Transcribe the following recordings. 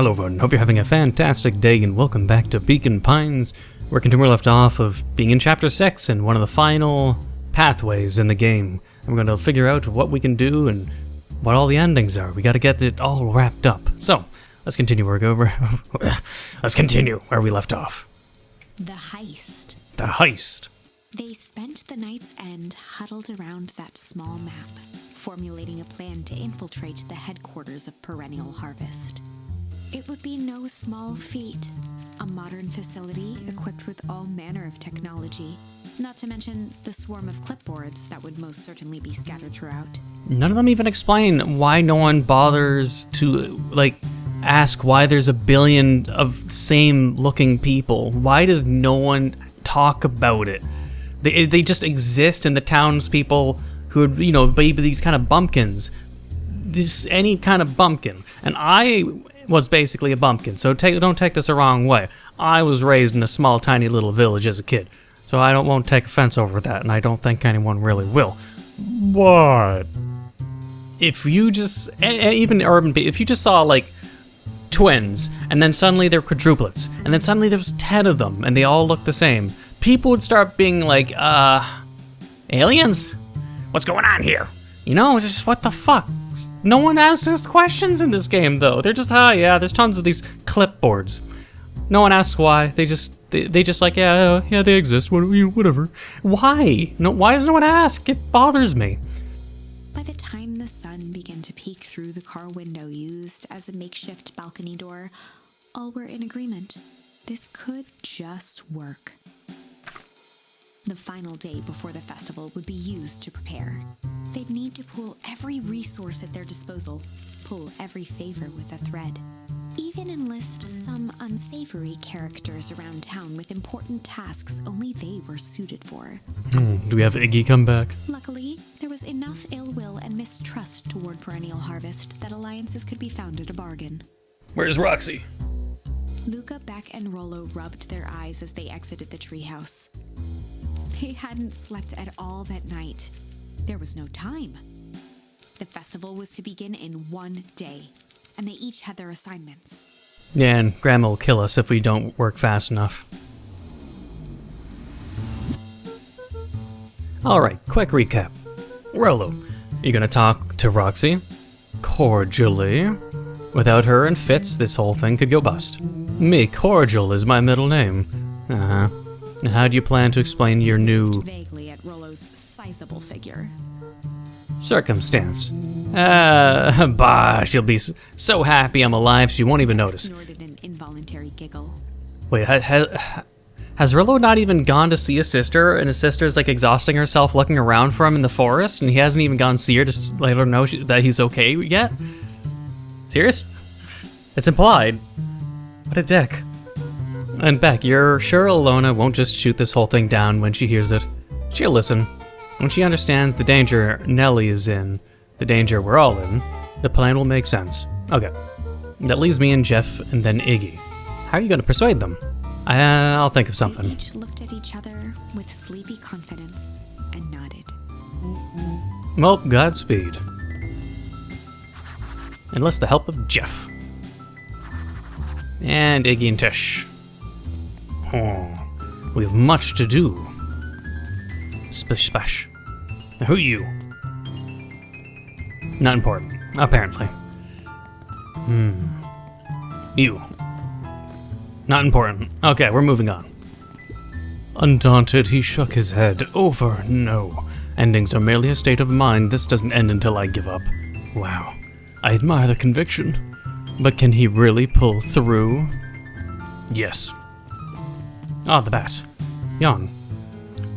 Hello everyone, hope you're having a fantastic day and welcome back to Beacon Pines. We're continuing where we left off of being in Chapter 6 and one of the final pathways in the game. And we're going to figure out what we can do and what all the endings are. We got to get it all wrapped up. So, let's continue let's continue where we left off. The heist. The heist. They spent the night's end huddled around that small map, formulating a plan to infiltrate the headquarters of Perennial Harvest. It would be no small feat. A modern facility equipped with all manner of technology, not to mention the swarm of clipboards that would most certainly be scattered throughout. None of them even explain why no one bothers to, ask why there's a billion of same-looking people. Why does no one talk about it? They just exist, and the townspeople who would, be these kind of bumpkins. Any kind of bumpkin. And I was basically a bumpkin, so don't take this the wrong way. I was raised in a small, tiny little village as a kid, so I won't take offense over that, and I don't think anyone really will. But if you just, even urban, if you just saw, twins, and then suddenly they're quadruplets, and then suddenly there's 10 of them, and they all look the same, people would start being like, aliens? What's going on here? It's just, what the fuck? No one asks questions in this game, though. They're just, yeah, there's tons of these clipboards. No one asks why. They just they exist, whatever. Why? No, why does no one ask? It bothers me. By the time the sun began to peek through the car window used as a makeshift balcony door, all were in agreement. This could just work. The final day before the festival would be used to prepare. They'd need to pool every resource at their disposal, pull every favor with a thread, even enlist some unsavory characters around town with important tasks only they were suited for. Do we have Iggy come back? Luckily, there was enough ill will and mistrust toward Perennial Harvest that alliances could be found at a bargain. Where's Roxy? Luca, Beck, and Rollo rubbed their eyes as they exited the treehouse. They hadn't slept at all that night. There was no time. The festival was to begin in one day, and they each had their assignments. Yeah, and Grandma will kill us if we don't work fast enough. Alright, quick recap. Rollo, you're gonna talk to Roxy? Cordially. Without her and Fitz, this whole thing could go bust. Me, Cordial, is my middle name. Uh-huh. And how do you plan to explain your new... Vaguely at Rollo's sizable figure. Circumstance. Bah, she'll be so happy I'm alive she won't even notice. Snorted an involuntary giggle. Wait, has Rollo not even gone to see his sister, and his sister's exhausting herself looking around for him in the forest, and he hasn't even gone to see her to let her know that he's okay yet? Serious? It's implied. What a dick. And Beck, you're sure Alona won't just shoot this whole thing down when she hears it. She'll listen. When she understands the danger Nellie is in, the danger we're all in, the plan will make sense. Okay. That leaves me and Jeff and then Iggy. How are you going to persuade them? I'll think of something. They each looked at each other with sleepy confidence and nodded. Well, Godspeed. Enlist the help of Jeff. And Iggy and Tish. Oh, we have much to do. Splish splash. Who are you? Not important, apparently. You. Not important. Okay, we're moving on. Undaunted, he shook his head. Over. No. Endings are merely a state of mind. This doesn't end until I give up. Wow. I admire the conviction. But can he really pull through? Yes. Ah, the bat. Yawn.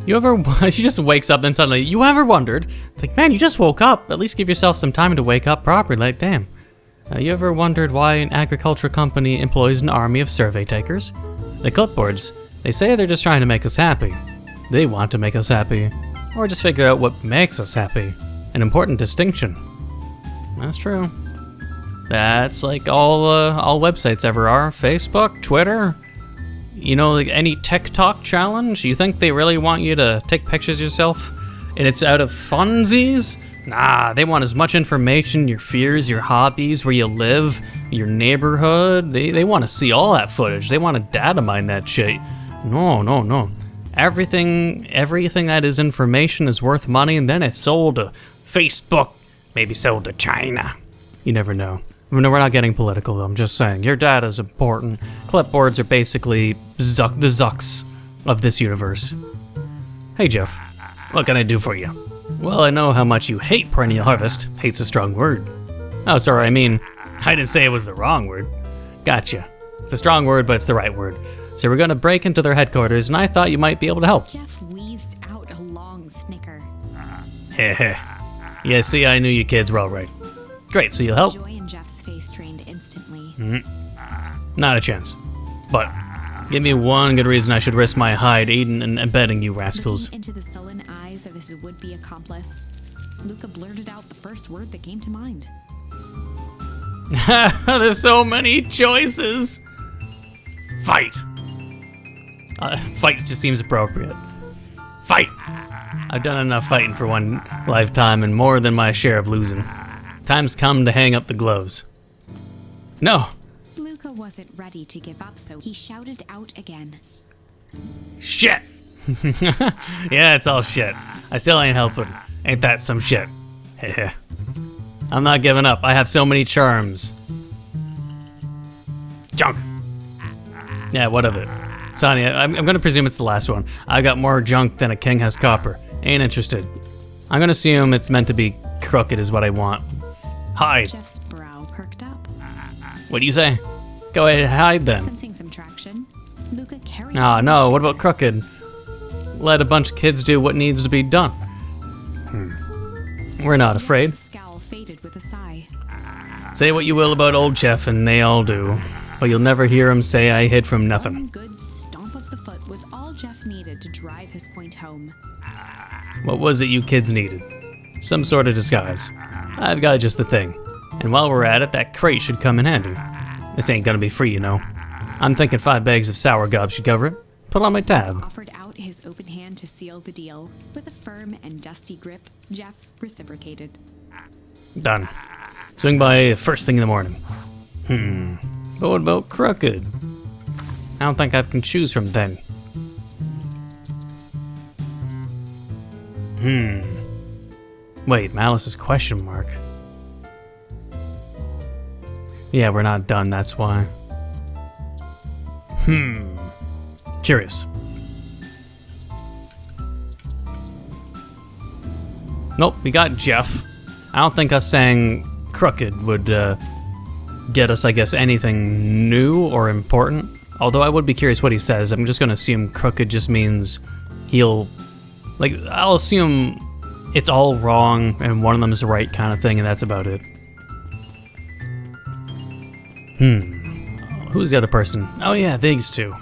You ever... She just wakes up, then suddenly, you ever wondered? It's man, you just woke up. At least give yourself some time to wake up properly. Damn. You ever wondered why an agriculture company employs an army of survey takers? The clipboards, they say they're just trying to make us happy. They want to make us happy. Or just figure out what makes us happy. An important distinction. That's true. That's all websites ever are. Facebook, Twitter... any TikTok challenge? You think they really want you to take pictures of yourself and it's out of funsies? Nah, they want as much information, your fears, your hobbies, where you live, your neighborhood. They want to see all that footage. They want to data mine that shit. No. Everything that is information is worth money, and then it's sold to Facebook, maybe sold to China. You never know. No, we're not getting political, though. I'm just saying, your data's important. Clipboards are basically the Zucks of this universe. Hey, Jeff. What can I do for you? Well, I know how much you hate perennial harvest. Hate's a strong word. Oh, sorry, I didn't say it was the wrong word. Gotcha. It's a strong word, but it's the right word. So we're gonna break into their headquarters, and I thought you might be able to help. Jeff wheezed out a long snicker. Heh. Yeah, see, I knew you kids were all right. Great, so you'll help? Joy in Jeff's face drained instantly. Not a chance. But give me one good reason I should risk my hide aiding and abetting you rascals. Looking into the sullen eyes of his would-be accomplice, Luca blurted out the first word that came to mind. There's so many choices. Fight. Fight just seems appropriate. Fight. I've done enough fighting for one lifetime and more than my share of losing. Time's come to hang up the gloves. No. Luca wasn't ready to give up, so he shouted out again. Shit. Yeah, it's all shit. I still ain't helping. Ain't that some shit? Heh. I'm not giving up. I have so many charms. Junk. Yeah, what of it? Sonya, I'm gonna presume it's the last one. I got more junk than a king has copper. Ain't interested. I'm gonna assume it's meant to be crooked is what I want. Hide. Jeff's brow perked up. What do you say? Go ahead, hide then. Sensing some traction, Luca carried Ah, no, what about crooked? Let a bunch of kids do what needs to be done. We're not afraid. Jeff's scowl faded with a sigh. Say what you will about old Jeff, and they all do. But you'll never hear him say I hid from nothing. One good stomp of the foot was all Jeff needed to drive his point home. What was it you kids needed? Some sort of disguise. I've got just the thing. And while we're at it, that crate should come in handy. This ain't gonna be free, you know. I'm thinking 5 bags of sour gob should cover it. Put on my tab. Offered out his open hand to seal the deal. With a firm and dusty grip, Jeff reciprocated. Done. Swing by first thing in the morning. But what about crooked? I don't think I can choose from then. Wait, Malice is question mark. Yeah, we're not done, that's why. Curious. Nope, we got Jeff. I don't think us saying crooked would get us, I guess, anything new or important. Although I would be curious what he says. I'm just gonna assume crooked just means he'll... Like, I'll assume it's all wrong and one of them is right kind of thing, and that's about it. Who's the other person? Oh yeah, these two.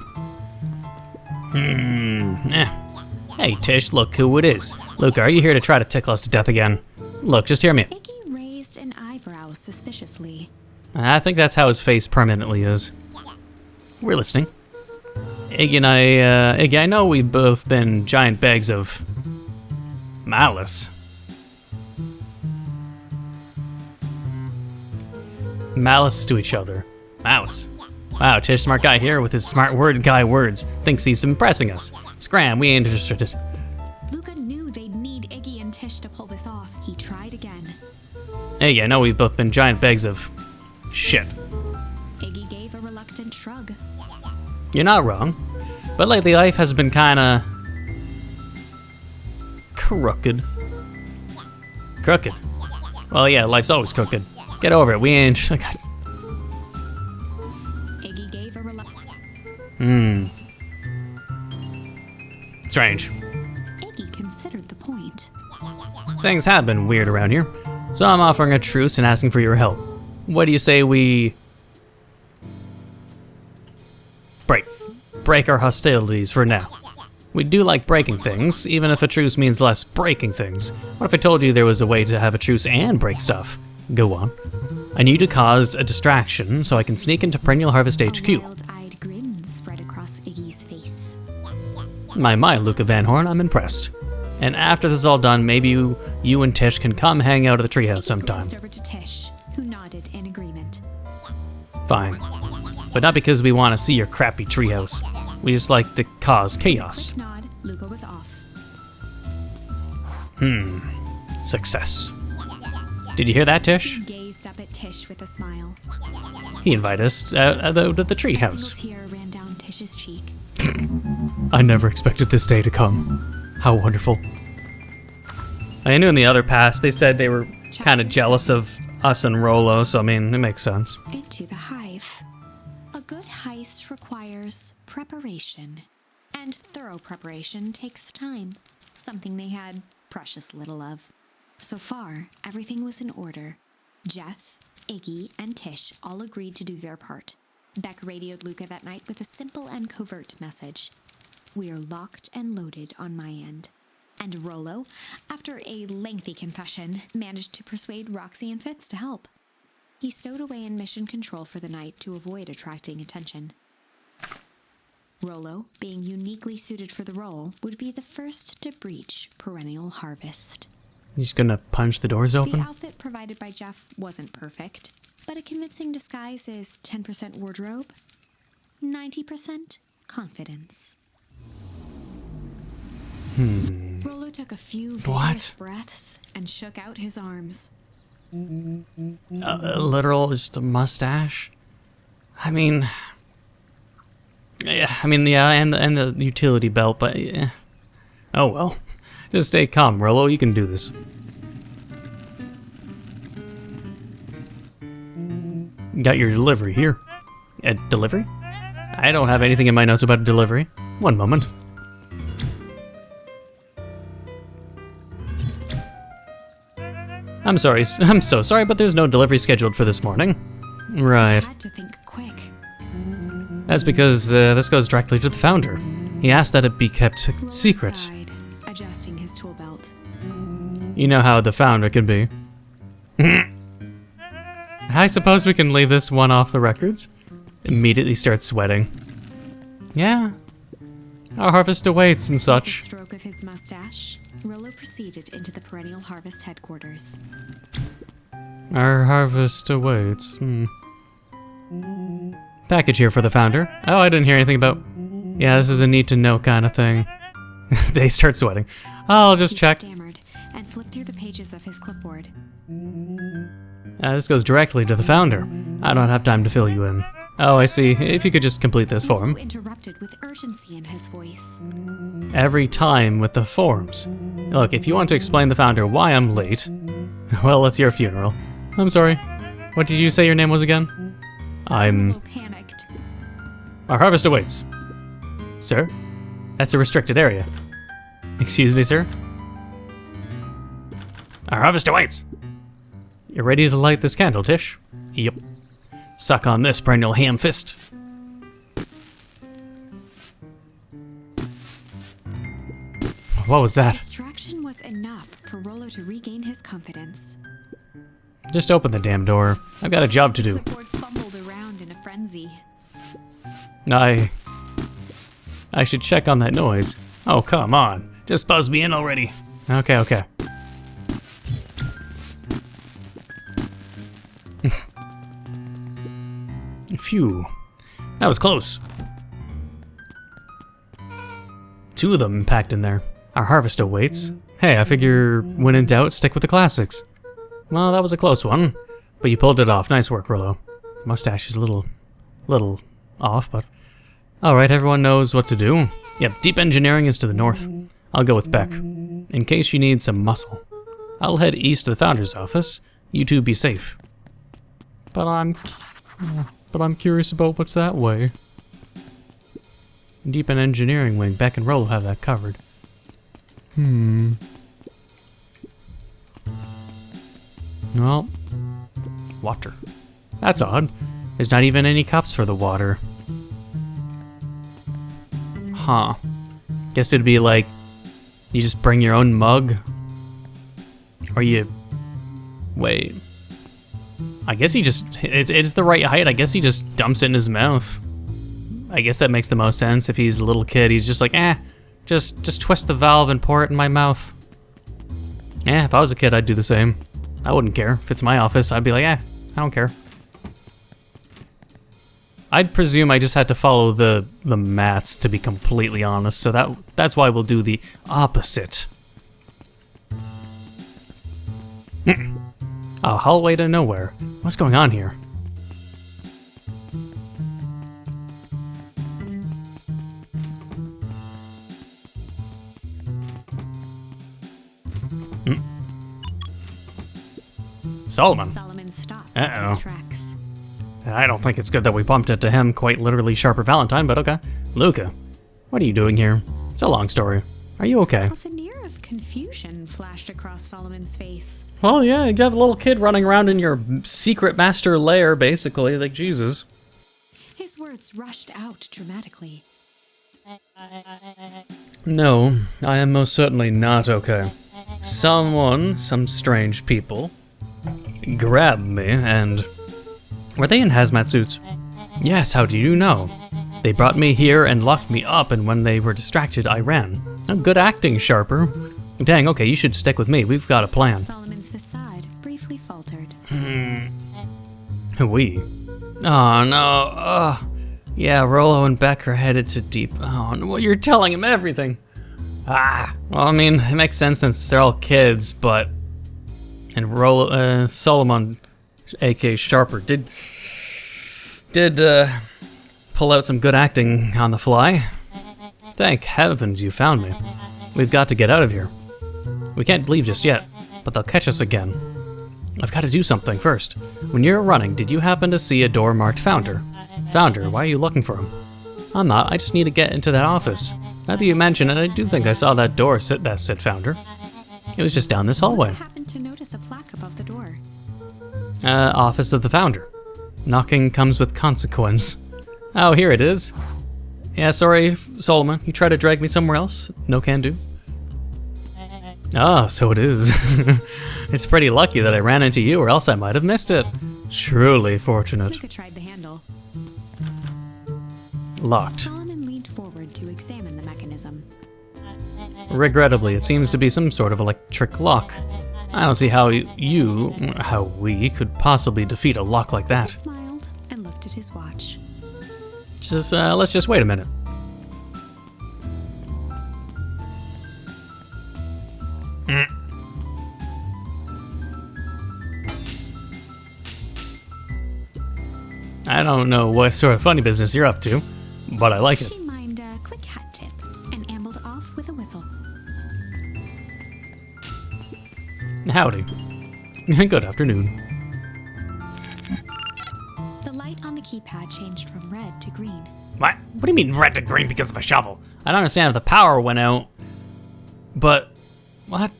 Hey Tish, look who it is. Luca, are you here to try to tickle us to death again? Look, just hear me. Iggy raised an eyebrow suspiciously. I think that's how his face permanently is. We're listening. Iggy, I know we've both been giant bags of malice. Malice to each other. Malice. Wow, Tish, smart guy here with his smart word guy words. Thinks he's impressing us. Scram, we ain't interested. Luca knew they'd need Iggy and Tish to pull this off. He tried again. Iggy, I know we've both been giant bags of shit. Iggy gave a reluctant shrug. You're not wrong. But lately life has been kinda... crooked. Crooked. Well, yeah, life's always crooked. Get over it, we ain't... Iggy gave a reluctant... Strange. Iggy considered the point. Things have been weird around here, so I'm offering a truce and asking for your help. What do you say we... break our hostilities for now? We do like breaking things, even if a truce means less breaking things. What if I told you there was a way to have a truce and break stuff? Go on. I need to cause a distraction so I can sneak into Perennial Harvest HQ. A wild-eyed grin spread across Iggy's face. My, Luca Van Horn, I'm impressed. And after this is all done, maybe you you and Tish can come hang out at the treehouse Iggy sometime. glanced over to Tish, who nodded in agreement. Fine. But not because we want to see your crappy treehouse. We just like to cause chaos. Quick nod, Luca was off. Success. Did you hear that, Tish? He gazed up at Tish with a smile. He invited us out of the A treehouse. single tear ran down Tish's cheek. I never expected this day to come. How wonderful. I knew in the other past they said they were kind of jealous of us and Rolo, so I mean, it makes sense. Into the hive. A good heist requires preparation. And thorough preparation takes time. Something they had precious little of. So far, everything was in order. Jeff, Iggy, and Tish all agreed to do their part. Beck radioed Luca that night with a simple and covert message. We are locked and loaded on my end. And Rolo, after a lengthy confession, managed to persuade Roxy and Fitz to help. He stowed away in mission control for the night to avoid attracting attention. Rolo, being uniquely suited for the role, would be the first to breach perennial harvest. You just gonna punch the doors The open? outfit provided by Jeff wasn't perfect, but a convincing disguise is 10% wardrobe, 90% confidence. Rolo took a few vigorous breaths and shook out his arms. Literal, just a mustache? I mean... Yeah, and the utility belt, but yeah. Oh well. Just stay calm, Rolo, you can do this. Got your delivery here. A delivery? I don't have anything in my notes about a delivery. One moment. I'm so sorry, but there's no delivery scheduled for this morning. Right. Had to think quick. That's because this goes directly to the founder. He asked that it be kept Rolo secret. sighed, adjusting his tool belt. You know how the founder can be. I suppose we can leave this one off the records. Immediately starts sweating. Yeah. Our harvest awaits and With a such. stroke of his mustache, Rolo proceeded into the Perennial Harvest headquarters. Our harvest awaits. Package here for the founder. Oh, I didn't hear anything about... Yeah, this is a need to know kind of thing. They start sweating. I'll just He check. stammered and flipped through the pages of his clipboard. This goes directly to the founder. I don't have time to fill you in. Oh, I see. If you could just complete this Rolo form. interrupted with urgency in his voice. Every time with the forms. Look, if you want to explain the founder why I'm late, well, it's your funeral. I'm sorry. What did you say your name was again? Rolo panicked. Our harvest awaits. Sir? That's a restricted area. Excuse me, sir? Our harvest awaits! You're ready to light this candle, Tish? Yep. Suck on this, perennial ham fist. What was that? Distraction was enough for Rolo to regain his confidence. Just open the damn door. I've got a job to do. Clipboard fumbled around in a frenzy. I should check on that noise. Oh, come on. Just buzz me in already. Okay. Phew. That was close. 2 of them packed in there. Our harvest awaits. Hey, I figure when in doubt, stick with the classics. Well, that was a close one, but you pulled it off. Nice work, Rolo. Mustache is a little off, but... Alright, everyone knows what to do. Yep, deep engineering is to the north. I'll go with Beck. In case you need some muscle. I'll head east to the founder's office. You two be safe. But I'm curious about what's that way. Deep in engineering wing, Beck and Rolo have that covered. Well, water. That's odd. There's not even any cups for the water. Huh. Guess it'd be like, you just bring your own mug? Or you... Wait. I guess he just... It's the right height. I guess he just dumps it in his mouth. I guess that makes the most sense. If he's a little kid, he's just like, just twist the valve and pour it in my mouth. Yeah, if I was a kid, I'd do the same. I wouldn't care. If it's my office, I'd be like, I don't care. I'd presume I just had to follow the maths, to be completely honest, so that's why we'll do the opposite. A hallway to nowhere. What's going on here? Solomon. Solomon stopped Uh-oh. in his tracks. I don't think it's good that we bumped into him, quite literally Sharper Valentine, but okay. Luca, what are you doing here? It's a long story. Are you okay? A veneer of confusion flashed across Solomon's face. Well, yeah, you have a little kid running around in your secret master lair, basically, like Jesus. His words rushed out dramatically. No, I am most certainly not okay. Some strange people, grabbed me and... Were they in hazmat suits? Yes, how do you know? They brought me here and locked me up, and when they were distracted, I ran. Oh, good acting, Sharper. Dang, okay, you should stick with me. We've got a plan. Solomon's facade briefly faltered. We? Oh, no. Yeah, Rollo and Beck are headed to Deep. Oh, no, you're telling him everything. Well, I mean, it makes sense since they're all kids, but... And Solomon, a.k.a. Sharper, did pull out some good acting on the fly. Thank heavens you found me. We've got to get out of here. We can't leave just yet, but they'll catch us again. I've got to do something first. When you were running, did you happen to see a door marked Founder? Founder, why are you looking for him? I'm not, I just need to get into that office. Now that you mention it, I do think I saw that door that said Founder. It was just down this hallway. I happened to notice a plaque above the door. Office of the Founder. Knocking comes with consequence. Oh, here it is. Yeah, sorry, Solomon. You try to drag me somewhere else? No can do. Ah, so it is. It's pretty lucky that I ran into you, or else I might have missed it. Truly fortunate. Luca tried the handle. Locked. Solomon leaned forward to examine the mechanism. Regrettably, it seems to be some sort of electric lock. I don't see how we could possibly defeat a lock like He that. smiled and looked at his watch. Let's just wait a minute. I don't know what sort of funny business you're up to, but I like it. She mimed a quick hat tip and ambled off with a whistle. Howdy. Good afternoon. The light on the keypad changed from red to green. What? What do you mean red to green because of a shovel? I don't understand if the power went out, but what?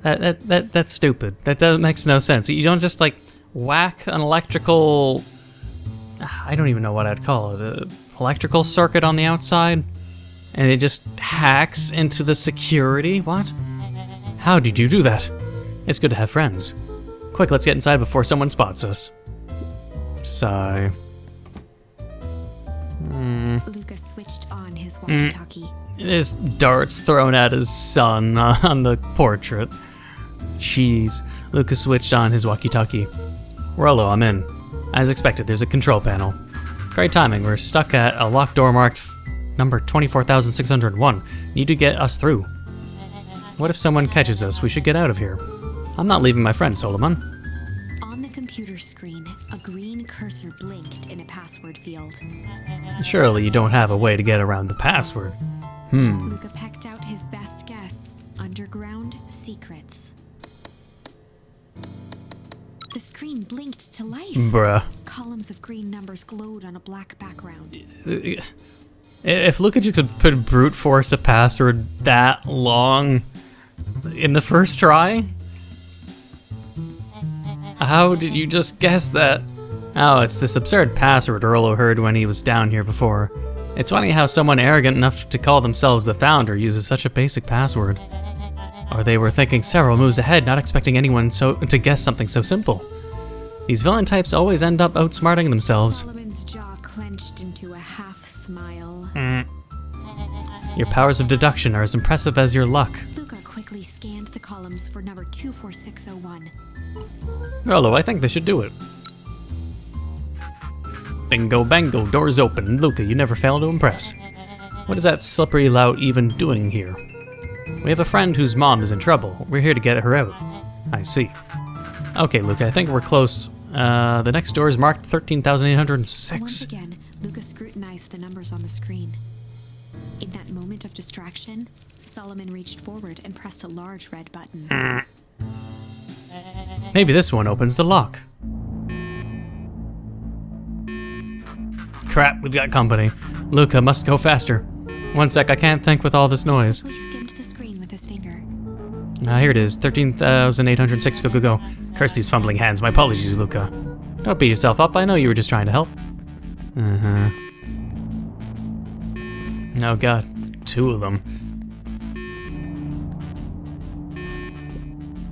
That's stupid. That makes no sense. You don't just like whack an electrical... I don't even know what I'd call it. An electrical circuit on the outside, and it just hacks into the security? What? How did you do that? It's good to have friends. Quick, let's get inside before someone spots us. Sigh. Luca switched on his walkie-talkie. There's darts thrown at his son on the portrait. Jeez. Lucas switched on his walkie-talkie. Rollo, I'm in. As expected, there's a control panel. Great timing, we're stuck at a locked door marked number 24,601. Need to get us through. What if someone catches us? We should get out of here. I'm not leaving my friend, Solomon. On the computer screen, a green cursor blinked in a password field. Surely you don't have a way to get around the password. Luca pecked out his best guess. Underground secrets. The screen blinked to life. Bruh. Columns of green numbers glowed on a black background. If Luca just could brute force a password that long in the first try? How did you just guess that? Oh, it's this absurd password Earlo heard when he was down here before. It's funny how someone arrogant enough to call themselves the Founder uses such a basic password. Or they were thinking several moves ahead, not expecting anyone to guess something so simple. These villain types always end up outsmarting themselves. Solomon's jaw clenched into a half smile. Your powers of deduction are as impressive as your luck. Luca quickly scanned the Rolo, I think they should do it. Bingo bango, doors open. Luca, you never fail to impress. What is that slippery lout even doing here? We have a friend whose mom is in trouble. We're here to get her out. I see. Okay, Luca, I think we're close. The next door is marked 13,806. Once again, Luca scrutinized the numbers on the screen. In that moment of distraction, Solomon reached forward and pressed a large red button. Maybe this one opens the lock. Crap, we've got company. Luca must go faster. One sec, I can't think with all this noise. He skimmed the screen with his finger. Here it is, 13,806, go, go, go. Curse these fumbling hands, my apologies, Luca. Don't beat yourself up, I know you were just trying to help. Oh god, 2 of them.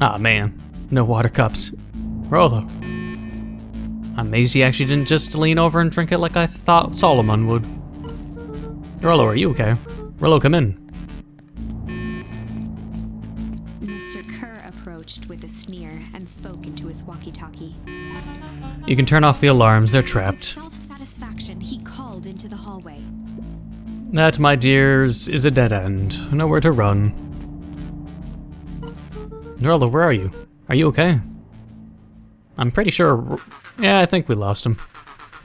Ah man, no water cups. Rolo. I'm amazed he actually didn't just lean over and drink it like I thought Solomon would. Rolo, are you okay? Rolo, come in. Mr. Kerr approached with a sneer and spoke into his walkie-talkie. You can turn off the alarms, they're With trapped. self-satisfaction, he called into the hallway. That, my dears, is a dead end. Nowhere to run. Rolo, where are you? Are you okay? I'm pretty sure... Yeah, I think we lost him.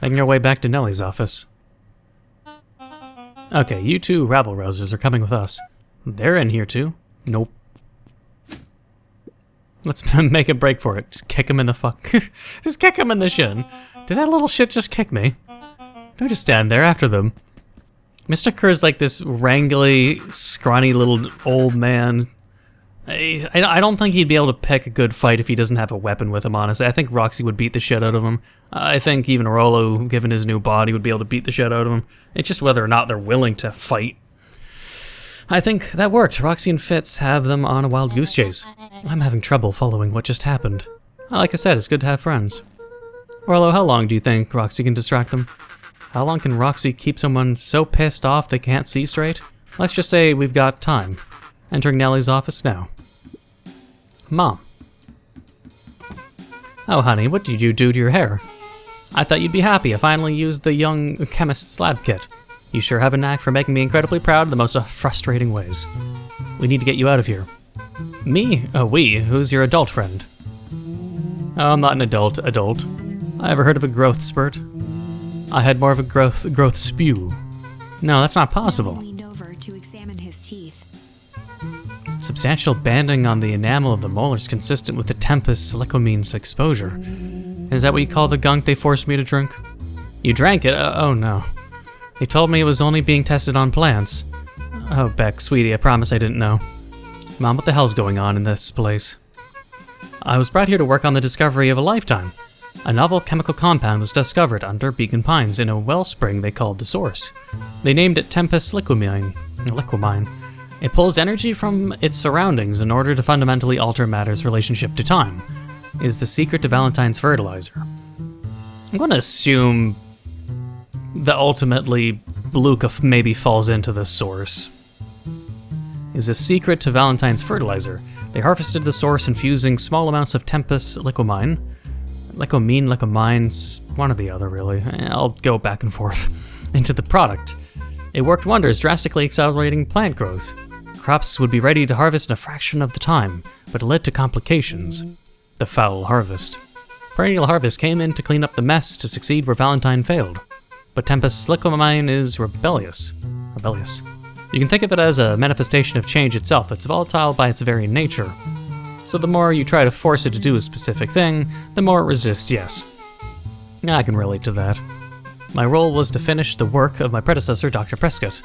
Making our way back to Nellie's office. Okay, you 2 rabble-rousers are coming with us. They're in here too. Nope. Let's make a break for it. Just kick him in the fuck. Just kick him in the shin. Did that little shit just kick me? Don't just stand there after them. Mr. Kerr's like this wrangly, scrawny little old man. I don't think he'd be able to pick a good fight if he doesn't have a weapon with him, honestly. I think Roxy would beat the shit out of him. I think even Rolo, given his new body, would be able to beat the shit out of him. It's just whether or not they're willing to fight. I think that worked. Roxy and Fitz have them on a wild goose chase. I'm having trouble following what just happened. Like I said, it's good to have friends. Rolo, how long do you think Roxy can distract them? How long can Roxy keep someone so pissed off they can't see straight? Let's just say we've got time. Entering Nellie's office now. Mom. Oh, honey, what did you do to your hair? I thought you'd be happy. I finally used the young chemist's lab kit. You sure have a knack for making me incredibly proud in the most frustrating ways. We need to get you out of here. Me? Oh, we? Who's your adult friend? Oh, I'm not an adult. I ever heard of a growth spurt? I had more of a growth spew. No, that's not possible. He leaned over to examine his teeth. Substantial banding on the enamel of the molars consistent with the Tempest silicomines exposure. Is that what you call the gunk they forced me to drink? You drank it? Oh no. They told me it was only being tested on plants. Oh, Beck, sweetie, I promise I didn't know. Mom, what the hell's going on in this place? I was brought here to work on the discovery of a lifetime. A novel chemical compound was discovered under Beacon Pines in a wellspring they called the Source. They named it Tempest Liquimine. It pulls energy from its surroundings in order to fundamentally alter matter's relationship to time. Is the secret to Valentine's fertilizer. I'm going to assume that ultimately Luca maybe falls into the Source. Is a secret to Valentine's fertilizer. They harvested the Source infusing small amounts of Tempest Liquimine. Liquimine, one or the other really. I'll go back and forth. Into the product. It worked wonders, drastically accelerating plant growth. Crops would be ready to harvest in a fraction of the time, but it led to complications. The foul harvest. Perennial Harvest came in to clean up the mess to succeed where Valentine failed. But Tempest Liquimine is rebellious. You can think of it as a manifestation of change itself. It's volatile by its very nature. So the more you try to force it to do a specific thing, the more it resists yes. I can relate to that. My role was to finish the work of my predecessor, Dr. Prescott,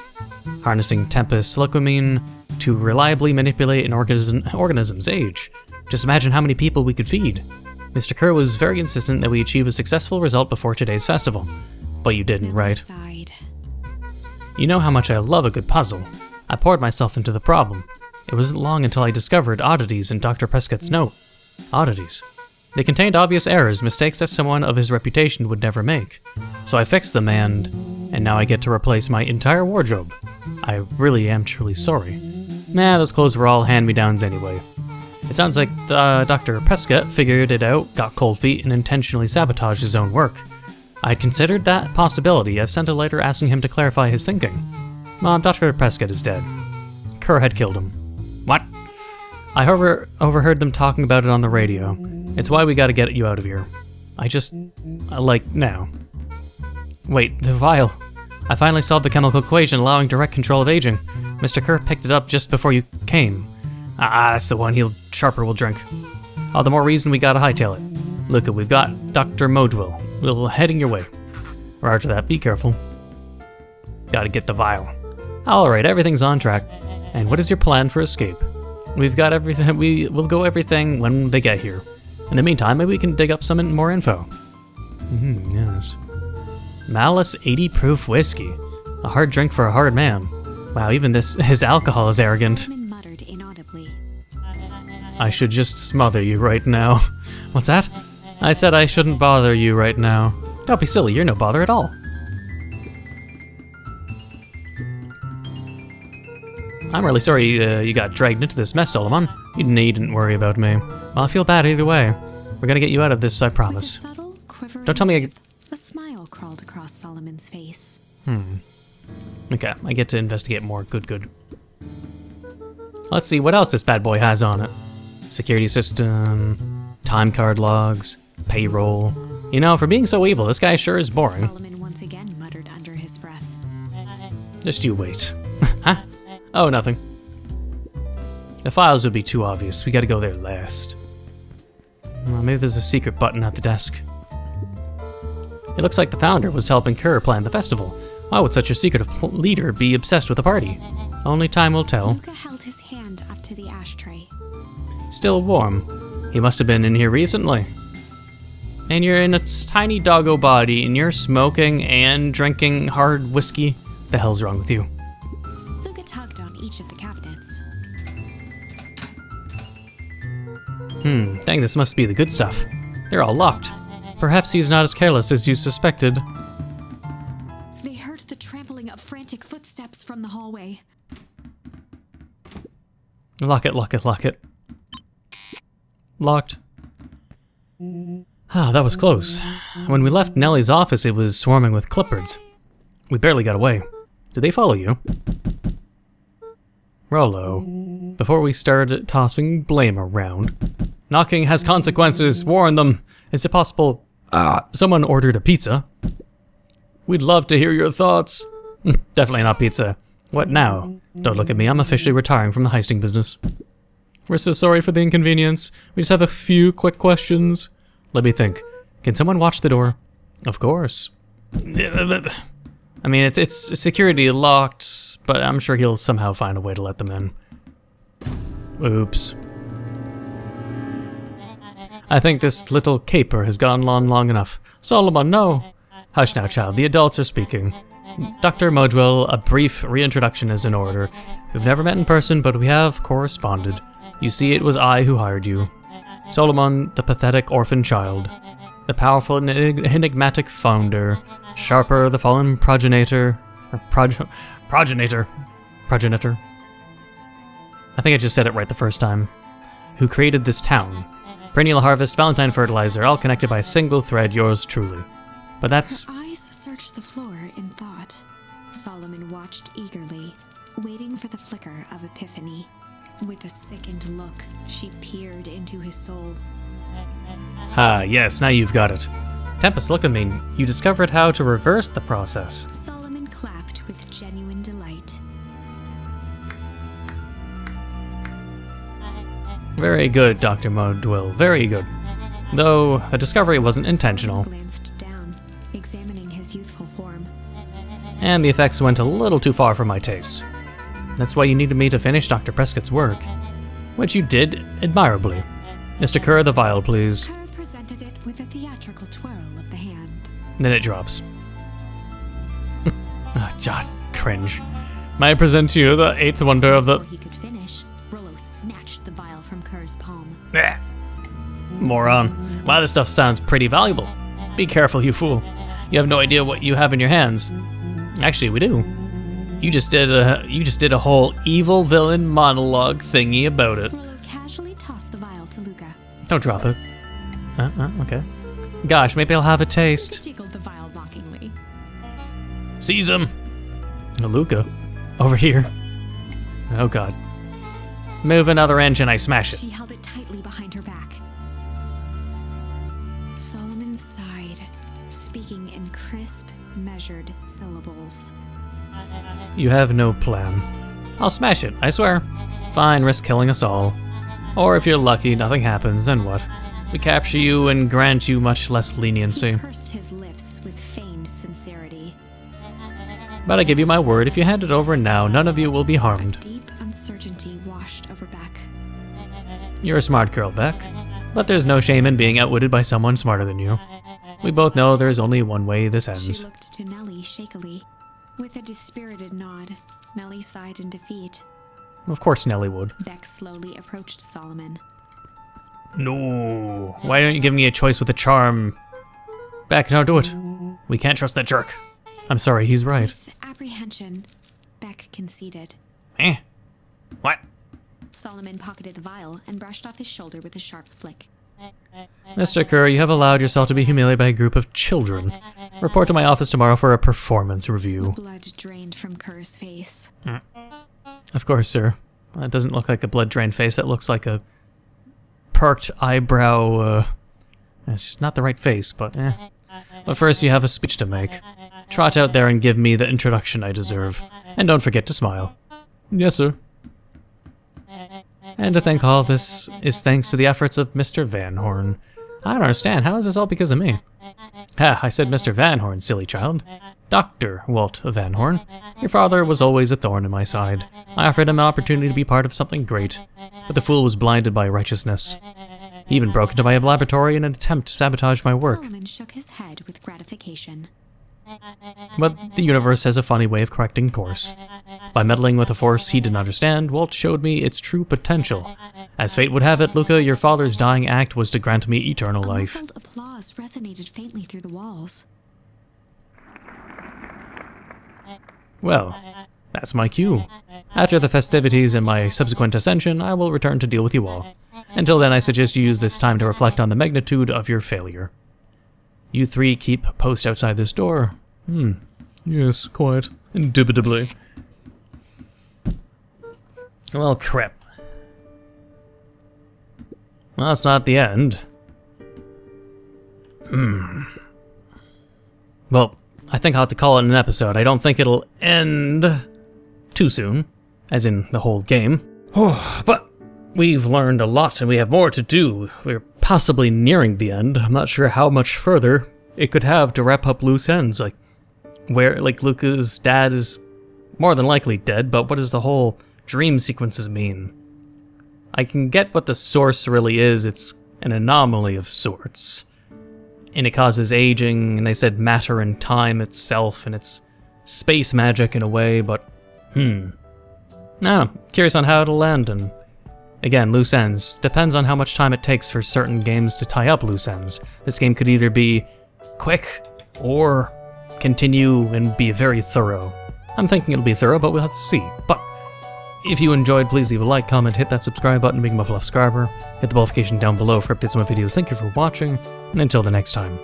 harnessing Tempest Liquimine to reliably manipulate an organism's age. Just imagine how many people we could feed. Mr. Kerr was very insistent that we achieve a successful result before today's festival. But you didn't, right? Sighed. You know how much I love a good puzzle. I poured myself into the problem. It wasn't long until I discovered oddities in Dr. Prescott's note. Oddities. They contained obvious errors, mistakes that someone of his reputation would never make. So I fixed them and now I get to replace my entire wardrobe. I really am truly sorry. Nah, those clothes were all hand-me-downs anyway. It sounds like Dr. Prescott figured it out, got cold feet, and intentionally sabotaged his own work. I'd considered that possibility. I've sent a letter asking him to clarify his thinking. Dr. Prescott is dead. Kerr had killed him. What? I overheard them talking about it on the radio. It's why we gotta get you out of here. Now. Wait, the vial. I finally solved the chemical equation allowing direct control of aging. Mr. Kerr picked it up just before you came. That's the one Sharper will drink. All the more reason we gotta hightail it. Look, we've got Dr. Modwell. We're heading your way. Roger that, be careful. Gotta get the vial. Alright, everything's on track. And what is your plan for escape? We've got everything. We'll go everything when they get here. In the meantime, maybe we can dig up some more info. Yes. Malice 80 proof whiskey. A hard drink for a hard man. Wow, even his alcohol is arrogant. Solomon muttered inaudibly. I should just smother you right now. What's that? I said I shouldn't bother you right now. Don't be silly, you're no bother at all. I'm really sorry you got dragged into this mess, Solomon. You needn't worry about me. Well, I feel bad either way. We're gonna get you out of this, I promise. With a subtle quivering, Don't tell me a smile crawled across Solomon's face. Okay, I get to investigate more. Good. Let's see what else this bad boy has on it. Security system, time card logs, payroll. You know, for being so evil, this guy sure is boring. Solomon once again muttered under his breath. Just you wait. Huh? Oh, nothing. The files would be too obvious. We gotta go there last. Well, maybe there's a secret button at the desk. It looks like the founder was helping Kerr plan the festival. Why would such a secretive leader be obsessed with a party? Only time will tell. Luca held his hand up to the ashtray. Still warm. He must have been in here recently. And you're in a tiny doggo body, and you're smoking and drinking hard whiskey. The hell's wrong with you? Luca tugged on each of the cabinets. Dang, this must be the good stuff. They're all locked. Perhaps he's not as careless as you suspected. They heard the trampling of frantic footsteps from the hallway. Lock it. Locked. Ah, that was close. When we left Nellie's office, it was swarming with Clippards. We barely got away. Did they follow you? Rollo, before we started tossing blame around. Knocking has consequences, warn them. Is it possible someone ordered a pizza? We'd love to hear your thoughts. Definitely not pizza. What now? Don't look at me, I'm officially retiring from the heisting business. We're so sorry for the inconvenience. We just have a few quick questions. Let me think. Can someone watch the door? Of course. I mean, it's security locked, but I'm sure he'll somehow find a way to let them in. Oops. I think this little caper has gone on long enough. Solomon, no! Hush now, child. The adults are speaking. Dr. Modwell, a brief reintroduction is in order. We've never met in person, but we have corresponded. You see, it was I who hired you. Solomon, the pathetic orphan child. The powerful and enigmatic founder. Sharper, the fallen progenitor. Progenitor. I think I just said it right the first time. Who created this town. Perennial harvest, Valentine fertilizer, all connected by a single thread, yours truly. But that's... Her eyes searched the floor in thought. Solomon watched eagerly, waiting for the flicker of epiphany. With a sickened look, she peered into his soul. Yes, now you've got it. Tempest, look at me. You discovered how to reverse the process. Solomon clapped with genuine delight. Very good, Dr. Modwell, very good. Though, the discovery wasn't intentional. Solomon glanced down, examining his youthful form. And the effects went a little too far for my taste. That's why you needed me to finish Dr. Prescott's work. Which you did admirably. Mr. Kerr, the vial, please. Kerr presented it with a theatrical twirl of the hand. Then it drops. God, cringe. May I present to you the eighth wonder of the... Before he could finish, Rollo snatched the vial from Kerr's palm. Moron. Wow, this stuff sounds pretty valuable. Be careful, you fool. You have no idea what you have in your hands. Actually, we do. You just did a whole evil villain monologue thingy about it. Rollo casually tossed the Don't drop it. Okay. Gosh, maybe I'll have a taste. Jiggled the vial mockingly. Seize him! Oh, Luca. Over here. Oh god. Move another inch and I smash it. She held it tightly behind her back. Solomon sighed, speaking in crisp, measured syllables. You have no plan. I'll smash it, I swear. Fine, risk killing us all. Or if you're lucky, nothing happens, then what? We capture you and grant you much less leniency. He pursed his lips with feigned sincerity. But I give you my word, if you hand it over now, none of you will be harmed. Deep uncertainty washed over Beck. You're a smart girl, Beck. But there's no shame in being outwitted by someone smarter than you. We both know there's only one way this She ends. looked to Nellie shakily. With a dispirited nod, Nellie sighed in defeat. Of course Nellie would. Beck slowly approached Solomon. No. Why don't you give me a choice with a charm? Beck, no, do it. We can't trust that jerk. I'm sorry, he's right. With apprehension, Beck conceded. Eh? What? Solomon pocketed the vial and brushed off his shoulder with a sharp flick. Mr. Kerr, you have allowed yourself to be humiliated by a group of children. Report to my office tomorrow for a performance review. Blood drained from Kerr's face. Of course, sir. That doesn't look like a blood-drained face. That looks like a perked eyebrow, it's just not the right face, but eh. But first you have a speech to make. Trot out there and give me the introduction I deserve. And don't forget to smile. Yes, sir. And to think all this is thanks to the efforts of Mr. Van Horn. I don't understand. How is this all because of me? Ha, I said Mr. Van Horn, silly child. Dr. Walt Van Horn. Your father was always a thorn in my side. I offered him an opportunity to be part of something great, but the fool was blinded by righteousness. He even broke into my laboratory in an attempt to sabotage my work. Solomon shook his head with gratification. But the universe has a funny way of correcting course. By meddling with a force he didn't understand, Walt showed me its true potential. As fate would have it, Luca, your father's dying act was to grant me eternal life. Muffled applause resonated faintly through the walls. Well, that's my cue. After the festivities and my subsequent ascension, I will return to deal with you all. Until then, I suggest you use this time to reflect on the magnitude of your failure. You three keep post outside this door. Yes, quite. Indubitably. Well, crap. Well, that's not the end. Well, I think I'll have to call it an episode. I don't think it'll end too soon, as in the whole game. But we've learned a lot and we have more to do. We're possibly nearing the end. I'm not sure how much further it could have to wrap up loose ends. Like, Luca's dad is more than likely dead, but what does the whole dream sequences mean? I can get what the source really is. It's an anomaly of sorts. And it causes aging, and they said matter and time itself, and it's space magic in a way, but I don't know, curious on how it'll end, and again, loose ends. Depends on how much time it takes for certain games to tie up loose ends. This game could either be quick, or continue and be very thorough. I'm thinking it'll be thorough, but we'll have to see. But if you enjoyed, please leave a like, comment, hit that subscribe button to become a subscriber, hit the notification down below for updates on my videos. Thank you for watching, and until the next time.